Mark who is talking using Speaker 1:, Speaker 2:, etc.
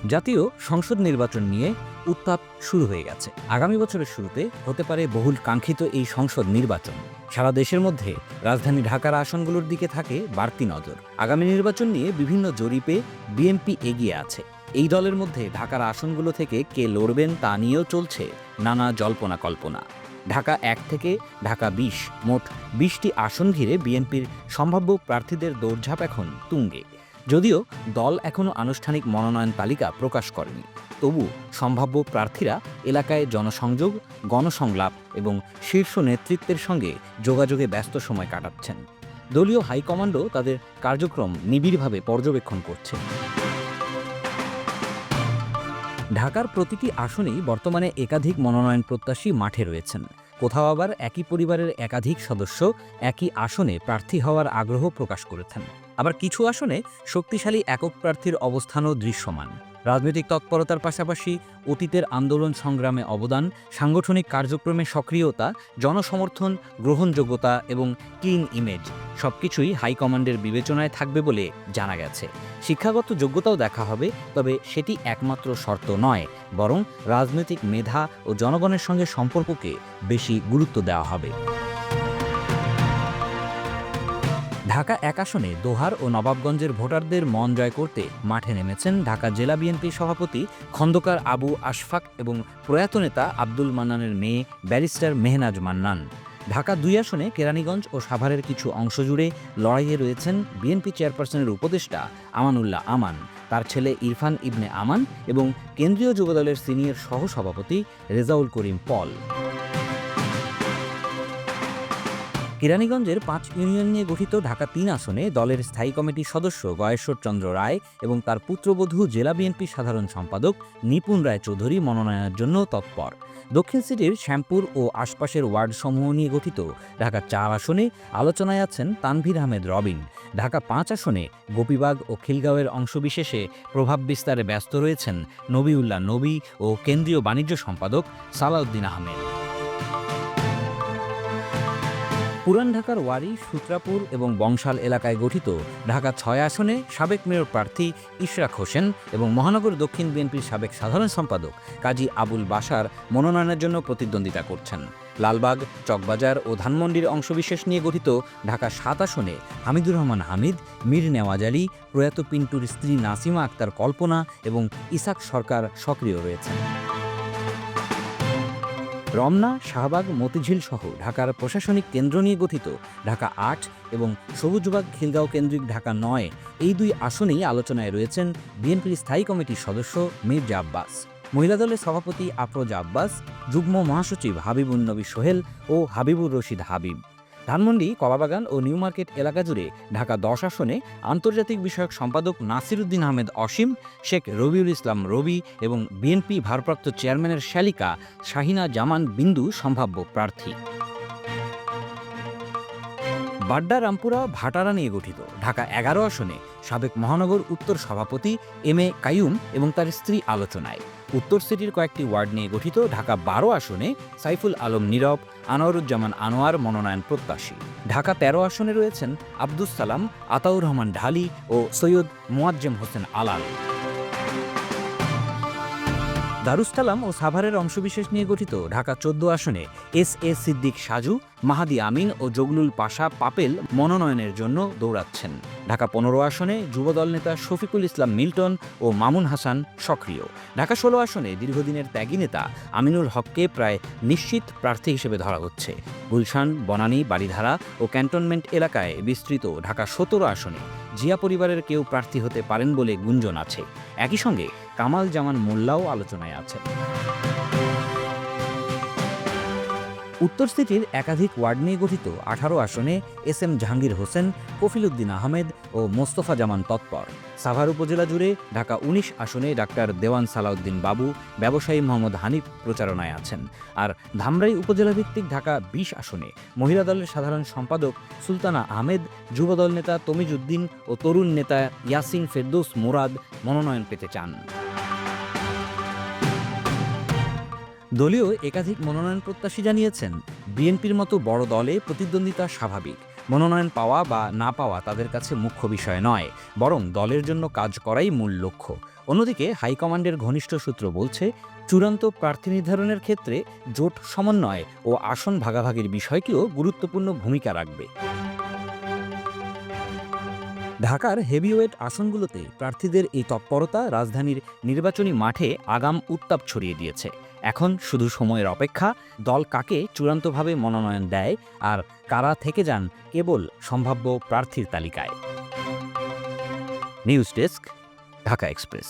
Speaker 1: জাতীয় সংসদ নির্বাচন নিয়ে উত্তাপ শুরু হয়ে গেছে। আগামী বছরের শুরুতে হতে পারে বহুল কাঙ্ক্ষিত এই সংসদ নির্বাচন। সারা দেশের মধ্যে রাজধানী ঢাকার আসনগুলোর দিকে থাকে বাড়তি নজর। আগামী নির্বাচন নিয়ে বিভিন্ন জরিপে বিএনপি এগিয়ে আছে। এই দলের মধ্যে ঢাকার আসনগুলো থেকে কে লড়বেন তা নিয়েও চলছে নানা জল্পনা কল্পনা। ঢাকা ১ থেকে ঢাকা ২০ মোট ২০টি আসন ঘিরে বিএনপির সম্ভাব্য প্রার্থীদের দৌড়ঝাঁপ এখন তুঙ্গে। যদিও দল এখনও আনুষ্ঠানিক মনোনয়ন তালিকা প্রকাশ করেনি, তবু সম্ভাব্য প্রার্থীরা এলাকায় জনসংযোগ, গণসংলাপ এবং শীর্ষ নেতৃত্বের সঙ্গে যোগাযোগে ব্যস্ত সময় কাটাচ্ছেন। দলীয় হাইকমান্ডও তাদের কার্যক্রম নিবিড়ভাবে পর্যবেক্ষণ করছে। ঢাকার প্রতিটি আসনেই বর্তমানে একাধিক মনোনয়ন প্রত্যাশী মাঠে রয়েছেন। কোথাও আবার একই পরিবারের একাধিক সদস্য একই আসনে প্রার্থী হওয়ার আগ্রহ প্রকাশ করেছেন। আবার কিছু আসনে শক্তিশালী একক প্রার্থীর অবস্থানও দৃশ্যমান। রাজনৈতিক তৎপরতার পাশাপাশি অতীতের আন্দোলন সংগ্রামে অবদান, সাংগঠনিক কার্যক্রমে সক্রিয়তা, জনসমর্থন, গ্রহণযোগ্যতা এবং ক্লিন ইমেজ সবকিছুই হাইকমান্ডের বিবেচনায় থাকবে বলে জানা গেছে। শিক্ষাগত যোগ্যতাও দেখা হবে, তবে সেটি একমাত্র শর্ত নয়, বরং রাজনৈতিক মেধা ও জনগণের সঙ্গে সম্পর্ককে বেশি গুরুত্ব দেওয়া হবে। ঢাকা ১ আসনে দোহার ও নবাবগঞ্জের ভোটারদের মন জয় করতে মাঠে নেমেছেন ঢাকা জেলা বিএনপি সভাপতি খন্দকার আবু আশফাক এবং প্রয়াত নেতা আব্দুল মান্নানের মেয়ে ব্যারিস্টার মেহনাজ মান্নান। ঢাকা ২ আসনে কেরানীগঞ্জ ও সাভারের কিছু অংশ জুড়ে লড়াইয়ে রয়েছেন বিএনপি চেয়ারপারসনের উপদেষ্টা আমানুল্লাহ আমান, তার ছেলে ইরফান ইবনে আমান এবং কেন্দ্রীয় যুবদলের সিনিয়র সহসভাপতি রেজাউল করিম পল। কেরানীগঞ্জের ৫ ইউনিয়ন নিয়ে গঠিত ঢাকা ৩ আসনে দলের স্থায়ী কমিটির সদস্য গয়েশ্বর চন্দ্র রায় এবং তার পুত্রবধূ জেলা বিএনপি সাধারণ সম্পাদক নিপুণ রায় চৌধুরী মনোনয়নের জন্য তৎপর। দক্ষিণ সিটির শ্যামপুর ও আশপাশের ওয়ার্ডসমূহ নিয়ে গঠিত ঢাকা ৪ আসনে আলোচনায় আছেন তানভীর আহমেদ রবিন। ঢাকা ৫ আসনে গোপীবাগ ও খিলগাঁওয়ের অংশবিশেষে প্রভাব বিস্তারে ব্যস্ত রয়েছেন নবিউল্লাহ নবী ও কেন্দ্রীয় বাণিজ্য সম্পাদক সালাউদ্দিন আহমেদ। পুরান ঢাকার ওয়ারী, সূত্রাপুর এবং বংশাল এলাকায় গঠিত ঢাকা ৬ আসনে সাবেক মেয়র প্রার্থী ইশরাক হোসেন এবং মহানগর দক্ষিণ বিএনপির সাবেক সাধারণ সম্পাদক কাজী আবুল বাশার মনোনয়নের জন্য প্রতিদ্বন্দ্বিতা করছেন। লালবাগ, চকবাজার ও ধানমন্ডির অংশবিশেষ নিয়ে গঠিত ঢাকা ৭ আসনে হামিদুর রহমান হামিদ, মীর নেওয়াজ আলী, প্রয়াত পিন্টুর স্ত্রী নাসিমা আক্তার কল্পনা এবং ইসাক সরকার সক্রিয় রয়েছেন। রমনা, শাহবাগ, মতিঝিল সহ ঢাকার প্রশাসনিক কেন্দ্র নিয়ে গঠিত ঢাকা ৮ এবং সবুজবাগ খিলগাঁও কেন্দ্রিক ঢাকা ৯, এই ২ আসনেই আলোচনায় রয়েছেন বিএনপির স্থায়ী কমিটির সদস্য মির্জা আব্বাস, মহিলা দলের সভাপতি আফরোজা আব্বাস, যুগ্ম মহাসচিব হাবিবুন নবী সোহেল ও হাবিবুর রশিদ হাবিব। ধানমন্ডি, কলাবাগান ও নিউ মার্কেট এলাকা জুড়ে ঢাকা ১০ আসনে আন্তর্জাতিক বিষয়ক সম্পাদক নাসিরুদ্দিন আহমেদ অসীম, শেখ রবিউল ইসলাম রবি এবং বিএনপি ভারপ্রাপ্ত চেয়ারম্যানের শ্যালিকা শাহিনা জামান বিন্দু সম্ভাব্য প্রার্থী। বাড্ডা, রামপুরা, ভাটারা নিয়ে গঠিত ঢাকা ১১ আসনে সাবেক মহানগর উত্তর সভাপতি এম এ কাইয়ুম এবং তার স্ত্রী আলোচনায়। উত্তর সিটির কয়েকটি ওয়ার্ড নিয়ে গঠিত ঢাকা ১২ আসনে সাইফুল আলম নীরব, আনোয়ারুজ্জামান আনোয়ার মনোনয়ন প্রত্যাশী। ঢাকা ১৩ আসনে রয়েছেন আব্দুস সালাম, আতাউর রহমান ঢালি ও সৈয়দ মোয়াজ্জেম হোসেন আলাল। দারুসালাম ও সাভারের অংশবিশেষ নিয়ে গঠিত ঢাকা ১৪ আসনে এস এ সিদ্দিক সাজু, মাহাদি আমিন ও জগলুল পাশা পাপেল মনোনয়নের জন্য দৌড়াচ্ছেন। ঢাকা ১৫ আসনে যুবদল নেতা শফিকুল ইসলাম মিল্টন ও মামুন হাসান সক্রিয়। ঢাকা ১৬ আসনে দীর্ঘদিনের ত্যাগী নেতা আমিনুল হককে প্রায় নিশ্চিত প্রার্থী হিসেবে ধরা হচ্ছে। গুলশান, বনানী, বারিধারা ও ক্যান্টনমেন্ট এলাকায় বিস্তৃত ঢাকা ১৭ আসনে জিয়া পরিবারের কেউ প্রার্থী হতে পারেন বলে গুঞ্জন আছে। একই সঙ্গে কামাল জামান মোল্লাও আলোচনায় আছেন। উত্তর সিটির একাধিক ওয়ার্ড নিয়ে গঠিত ১৮ আসনে এস এম জাহাঙ্গীর হোসেন, কফিল উদ্দিন আহমেদ ও মোস্তফা জামান তৎপর। সাভার উপজেলা জুড়ে ঢাকা ১৯ আসনে ডাক্তার দেওয়ান সালাউদ্দিন বাবু, ব্যবসায়ী মোহাম্মদ হানিফ প্রচারণায় আছেন। আর ধামরাই উপজেলা ভিত্তিক ঢাকা ২০ আসনে মহিলা দলের সাধারণ সম্পাদক সুলতানা আহমেদ, যুবদল নেতা তমিজ উদ্দিন ও তরুণ নেতা ইয়াসিন ফেরদৌস মোরাদ মনোনয়ন পেতে চান। দলীয় একাধিক মনোনয়ন প্রত্যাশী জানিয়েছেন, বিএনপির মতো বড় দলে প্রতিদ্বন্দ্বিতা স্বাভাবিক। মনোনয়ন পাওয়া বা না পাওয়া তাদের কাছে মুখ্য বিষয় নয়, বরং দলের জন্য কাজ করাই মূল লক্ষ্য। অন্যদিকে হাইকমান্ডের ঘনিষ্ঠ সূত্র বলছে, চূড়ান্ত প্রার্থী নির্ধারণের ক্ষেত্রে জোট সমন্বয় ও আসন ভাগাভাগির বিষয়টিও গুরুত্বপূর্ণ ভূমিকা রাখবে। ঢাকার হেভিওয়েট আসনগুলোতে প্রার্থীদের এই তৎপরতা রাজধানীর নির্বাচনী মাঠে আগাম উত্তাপ ছড়িয়ে দিয়েছে। এখন শুধু সময়ের অপেক্ষা, দল কাকে চূড়ান্তভাবে মনোনয়ন দেয় আর কারা থেকে যান কেবল সম্ভাব্য প্রার্থীর তালিকায়। News desk, Dhaka express.